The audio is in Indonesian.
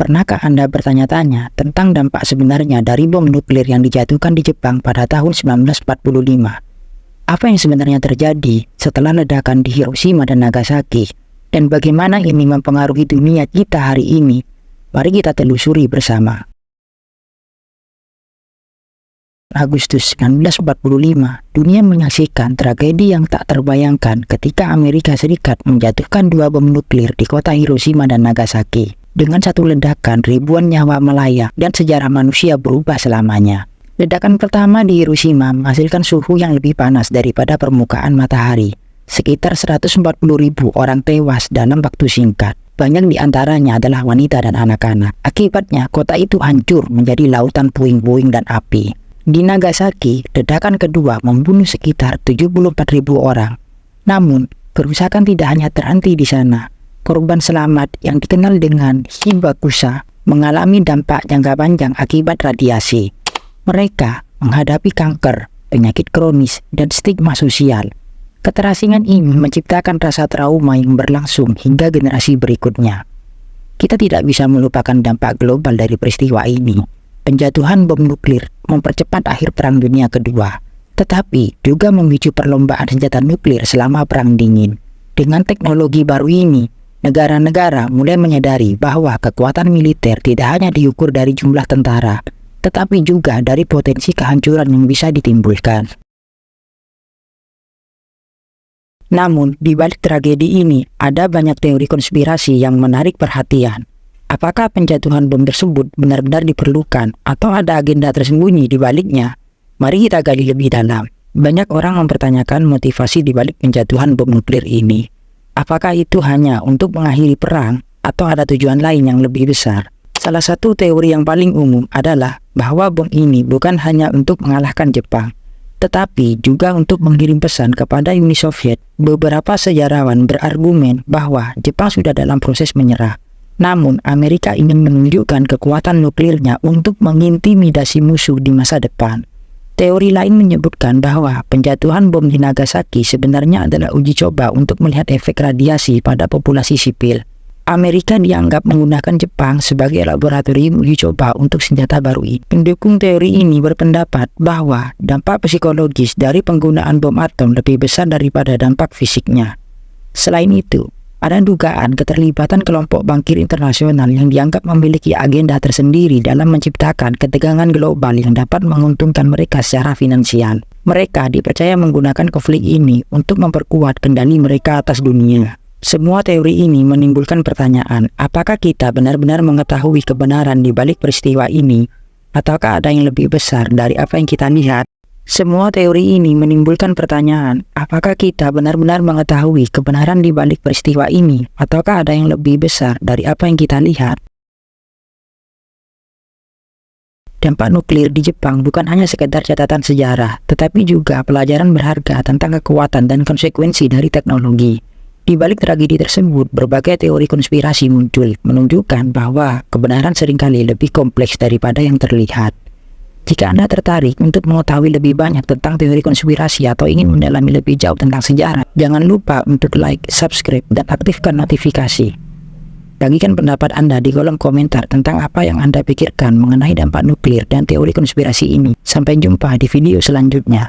Pernahkah Anda bertanya-tanya tentang dampak sebenarnya dari bom nuklir yang dijatuhkan di Jepang pada tahun 1945? Apa yang sebenarnya terjadi setelah ledakan di Hiroshima dan Nagasaki? Dan bagaimana ini mempengaruhi dunia kita hari ini? Mari kita telusuri bersama. Agustus 1945, dunia menyaksikan tragedi yang tak terbayangkan ketika Amerika Serikat menjatuhkan 2 bom nuklir di kota Hiroshima dan Nagasaki. Dengan satu ledakan, ribuan nyawa melayang dan sejarah manusia berubah selamanya. Ledakan pertama di Hiroshima menghasilkan suhu yang lebih panas daripada permukaan matahari. Sekitar 140.000 orang tewas dalam waktu singkat. Banyak di antaranya adalah wanita dan anak-anak. Akibatnya, kota itu hancur menjadi lautan puing-puing dan api. Di Nagasaki, ledakan kedua membunuh sekitar 74.000 orang. Namun, kerusakan tidak hanya terhenti di sana. Korban selamat yang dikenal dengan Hibakusha mengalami dampak jangka panjang akibat radiasi. Mereka menghadapi kanker, penyakit kronis, dan stigma sosial. Keterasingan ini menciptakan rasa trauma yang berlangsung hingga generasi berikutnya. Kita tidak bisa melupakan dampak global dari peristiwa ini. Penjatuhan bom nuklir mempercepat akhir Perang Dunia Kedua, tetapi juga memicu perlombaan senjata nuklir selama Perang Dingin. Dengan teknologi baru ini, negara-negara mulai menyadari bahwa kekuatan militer tidak hanya diukur dari jumlah tentara, tetapi juga dari potensi kehancuran yang bisa ditimbulkan. Namun, di balik tragedi ini, ada banyak teori konspirasi yang menarik perhatian. Apakah penjatuhan bom tersebut benar-benar diperlukan atau ada agenda tersembunyi di baliknya? Mari kita gali lebih dalam. Banyak orang mempertanyakan motivasi di balik penjatuhan bom nuklir ini. Apakah itu hanya untuk mengakhiri perang atau ada tujuan lain yang lebih besar? Salah satu teori yang paling umum adalah bahwa bom ini bukan hanya untuk mengalahkan Jepang, tetapi juga untuk mengirim pesan kepada Uni Soviet. Beberapa sejarawan berargumen bahwa Jepang sudah dalam proses menyerah. Namun, Amerika ingin menunjukkan kekuatan nuklirnya untuk mengintimidasi musuh di masa depan. Teori lain menyebutkan bahwa penjatuhan bom di Nagasaki sebenarnya adalah uji coba untuk melihat efek radiasi pada populasi sipil. Amerika dianggap menggunakan Jepang sebagai laboratorium uji coba untuk senjata baru ini. Pendukung teori ini berpendapat bahwa dampak psikologis dari penggunaan bom atom lebih besar daripada dampak fisiknya. Selain itu, ada dugaan keterlibatan kelompok bankir internasional yang dianggap memiliki agenda tersendiri dalam menciptakan ketegangan global yang dapat menguntungkan mereka secara finansial. Mereka dipercaya menggunakan konflik ini untuk memperkuat kendali mereka atas dunia. Semua teori ini menimbulkan pertanyaan, apakah kita benar-benar mengetahui kebenaran di balik peristiwa ini, ataukah ada yang lebih besar dari apa yang kita lihat? Semua teori ini menimbulkan pertanyaan, apakah kita benar-benar mengetahui kebenaran di balik peristiwa ini, ataukah ada yang lebih besar dari apa yang kita lihat? Dampak nuklir di Jepang bukan hanya sekedar catatan sejarah, tetapi juga pelajaran berharga tentang kekuatan dan konsekuensi dari teknologi. Di balik tragedi tersebut, berbagai teori konspirasi muncul, menunjukkan bahwa kebenaran seringkali lebih kompleks daripada yang terlihat. Jika Anda tertarik untuk mengetahui lebih banyak tentang teori konspirasi atau ingin mendalami lebih jauh tentang sejarah, jangan lupa untuk like, subscribe, dan aktifkan notifikasi. Bagikan pendapat Anda di kolom komentar tentang apa yang Anda pikirkan mengenai dampak nuklir dan teori konspirasi ini. Sampai jumpa di video selanjutnya.